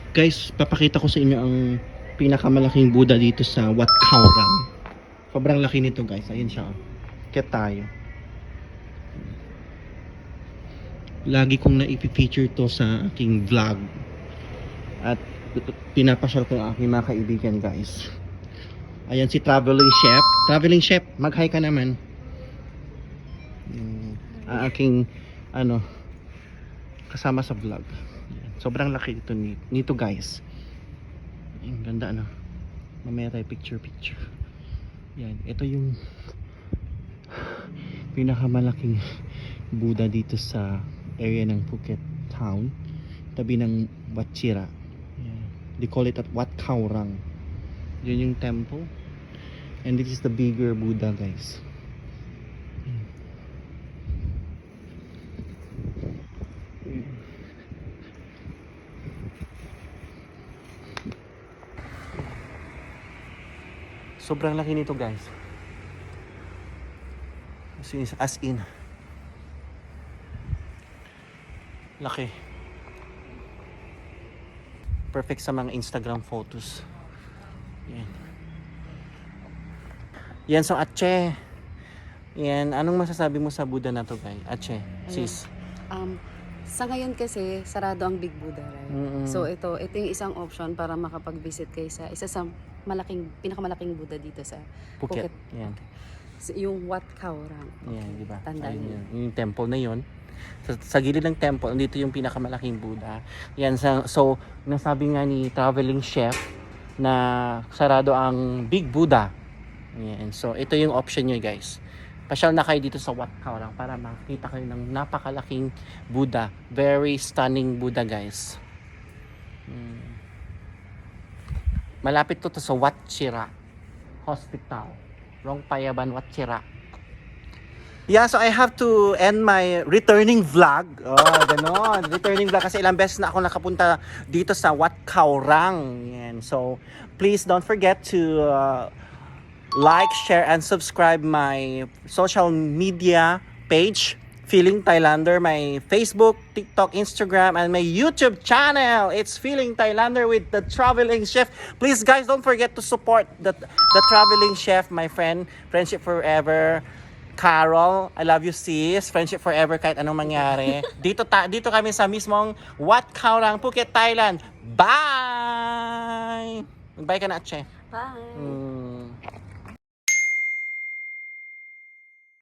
Guys, papakita ko sa inyo ang pinakamalaking Buddha dito sa Wat Khao. Sobrang laki nito guys. Ayun siya. Kaya tayo. Lagi kong na-feature to sa aking vlog. At pinapasyal ko ang aking mga kaibigan guys. Ayan si Traveling Chef. Traveling Chef, mag-hi ka naman. Ang aking kasama sa vlog. Sobrang laki nito guys. Ang ganda mamaya tayo picture. Yan, ito yung pinakamalaking Buddha dito sa area ng Phuket Town, tabi ng Wat Chira. Yan. They call it at Wat Khao Rang. Yun yung temple. And this is the bigger Buddha guys. Sobrang laki nito guys. As in. Laki. Perfect sa mga Instagram photos. Yan. Yan so Ache. Yan, anong masasabi mo sa Buddha na to guys? Ache, sis. Sa ngayon kasi sarado ang Big Buddha, right? So ito yung isang option para makapag-visit kayo sa isa sa pinakamalaking Buddha dito sa Phuket. Yan. Yung Wat Khao Rang. Yan, di ba? Tandaan niyo. Yung temple na yon. Sa gilid ng temple, dito yung pinakamalaking Buddha. Yan, so nasabi nga ni Traveling Chef na sarado ang Big Buddha. Yan. So ito yung option nyo guys. Pasyal na kayo dito sa Wat Khao Rang para makita kayo ng napakalaking Buddha. Very stunning Buddha guys. Malapit to sa Wat Chira Hospital. Rong Payaban, Wat Chira. Yeah, so I have to end my returning vlog. Oh, ganon. Returning vlog kasi ilang beses na ako nakapunta dito sa Wat Khao Rang. Yan. So, please don't forget to like, share, and subscribe my social media page, Feeling Thailander, my Facebook, TikTok, Instagram, and my YouTube channel. It's Feeling Thailander with the Traveling Chef. Please guys, don't forget to support the Traveling Chef, my friend, Friendship Forever. Carol, I love you sis. Friendship forever kahit anong mangyari. Dito kami sa mismong Wat Khao Rang, Phuket, Thailand. Bye! Bye ka na, Che. Bye!